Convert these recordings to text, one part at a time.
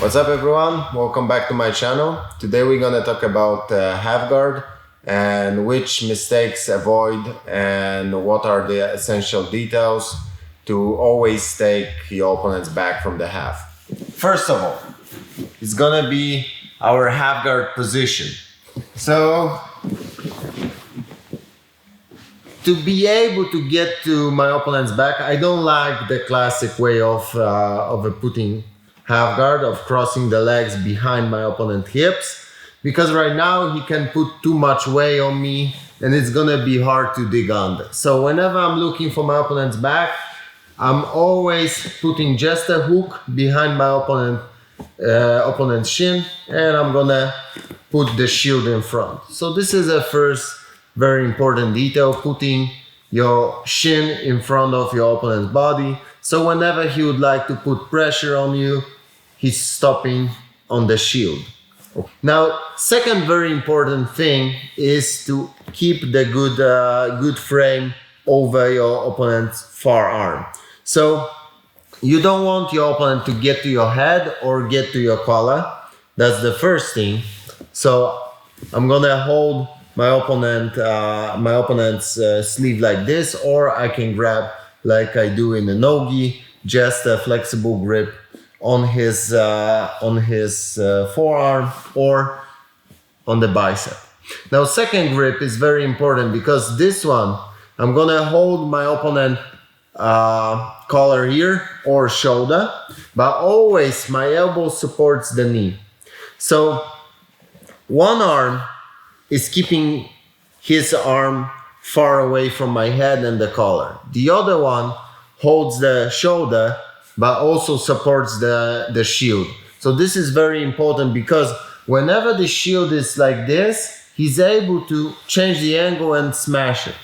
What's up everyone? Welcome back to my channel. Today we're gonna talk about half guard and which mistakes avoid and what are the essential details to always take your opponent's back from the half. First of all, it's gonna be our half guard position. So to be able to get to my opponent's back, I don't like the classic way of putting half guard, of crossing the legs behind my opponent's hips, because right now he can put too much weight on me and it's gonna be hard to dig under. So whenever I'm looking for my opponent's back, I'm always putting just a hook behind my opponent's shin, and I'm gonna put the shield in front. So this is a first very important detail, putting your shin in front of your opponent's body. So whenever he would like to put pressure on you, he's stopping on the shield. Now, second very important thing is to keep the good frame over your opponent's forearm. So you don't want your opponent to get to your head or get to your collar. That's the first thing. So I'm gonna hold my opponent's sleeve like this, or I can grab like I do in the no-gi, just a flexible grip on his forearm or on the bicep. Now, second grip is very important because this one, I'm gonna hold my opponent collar here or shoulder, but always my elbow supports the knee. So one arm is keeping his arm far away from my head and the collar. The other one holds the shoulder but also supports the shield. So this is very important because whenever the shield is like this, he's able to change the angle and smash it.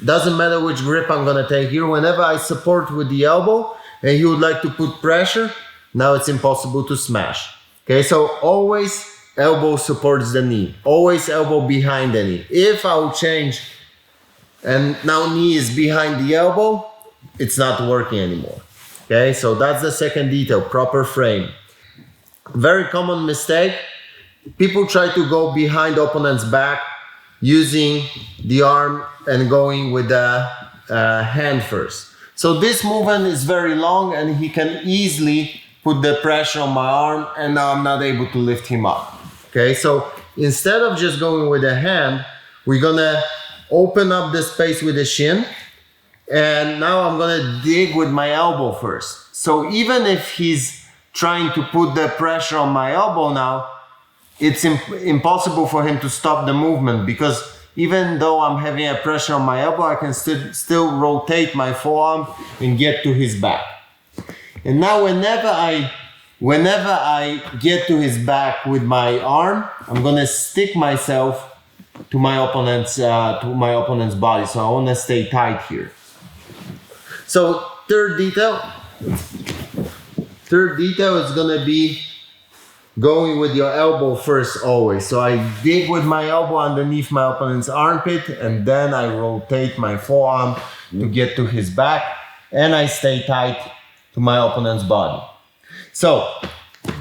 Doesn't matter which grip I'm gonna take here, whenever I support with the elbow and he would like to put pressure, now it's impossible to smash. Okay, so always elbow supports the knee, always elbow behind the knee. If I'll change and now knee is behind the elbow, it's not working anymore. Okay, so that's the second detail, proper frame. Very common mistake, people try to go behind opponent's back using the arm and going with the hand first. So this movement is very long and he can easily put the pressure on my arm and now I'm not able to lift him up. Okay, so instead of just going with the hand, we're gonna open up the space with the shin, and now I'm gonna dig with my elbow first. So even if he's trying to put the pressure on my elbow now, it's impossible for him to stop the movement, because even though I'm having a pressure on my elbow, I can still rotate my forearm and get to his back. And now whenever I get to his back with my arm, I'm gonna stick myself to my opponent's body. So I wanna stay tight here. So third detail is gonna be going with your elbow first always. So I dig with my elbow underneath my opponent's armpit, and then I rotate my forearm to get to his back, and I stay tight to my opponent's body. So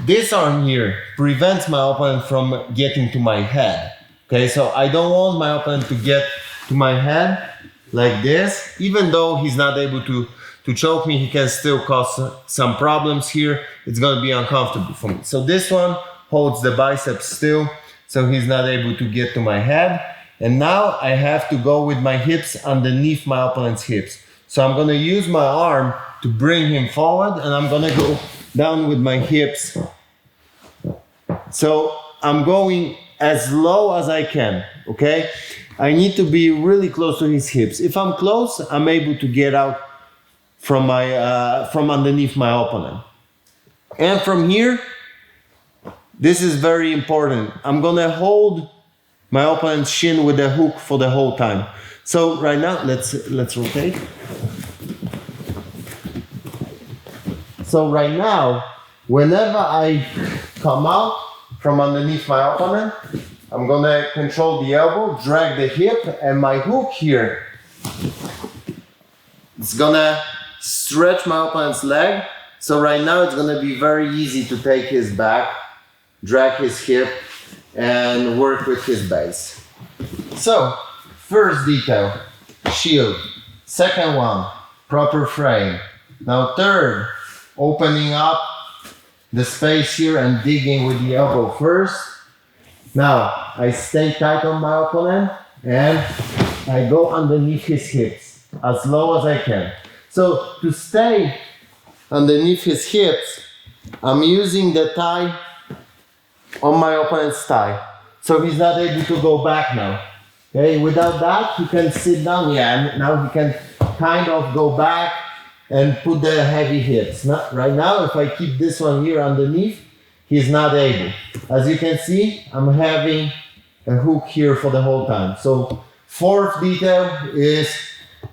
this arm here prevents my opponent from getting to my head. Okay, so I don't want my opponent to get to my head like this. Even though he's not able to choke me, he can still cause some problems here. It's gonna be uncomfortable for me. So this one holds the biceps still, so he's not able to get to my head. And now I have to go with my hips underneath my opponent's hips. So I'm gonna use my arm to bring him forward, and I'm gonna go down with my hips. So I'm going as low as I can, okay? I need to be really close to his hips. If I'm close, I'm able to get out from underneath my opponent. And from here, this is very important. I'm gonna hold my opponent's shin with the hook for the whole time. So right now, let's rotate. So right now, whenever I come out from underneath my opponent, I'm gonna control the elbow, drag the hip, and my hook here, it's gonna stretch my opponent's leg So right now it's gonna be very easy to take his back, drag his hip, and work with his base. So, first detail, shield. Second one, proper frame. Now third, opening up the space here and digging with the elbow first. Now, I stay tight on my opponent and I go underneath his hips as low as I can. So to stay underneath his hips, I'm using the thigh on my opponent's thigh. So he's not able to go back now. Okay, without that, he can sit down, and now he can kind of go back and put the heavy hips. Right now, if I keep this one here underneath, he's not able. As you can see, I'm having a hook here for the whole time. So fourth detail is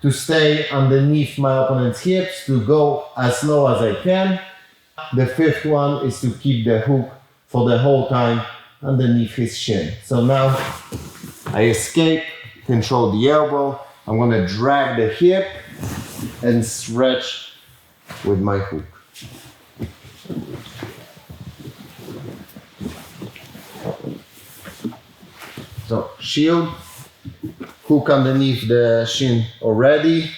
to stay underneath my opponent's hips, to go as low as I can. The fifth one is to keep the hook for the whole time underneath his shin. So now I escape, control the elbow. I'm gonna drag the hip and stretch with my hook. So shield, hook underneath the shin already.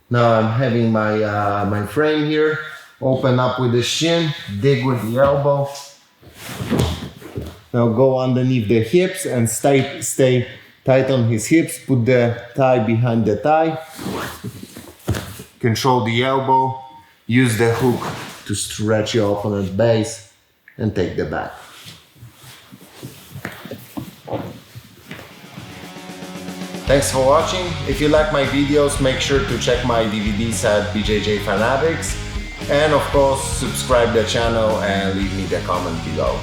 Now I'm having my my frame here. Open up with the shin, dig with the elbow. Now go underneath the hips and stay tight on his hips. Put the thigh behind the thigh. Control the elbow. Use the hook to stretch your opponent's base and take the back. Thanks for watching. If you like my videos, make sure to check my DVDs at BJJ Fanatics. And of course, subscribe the channel and leave me the comment below.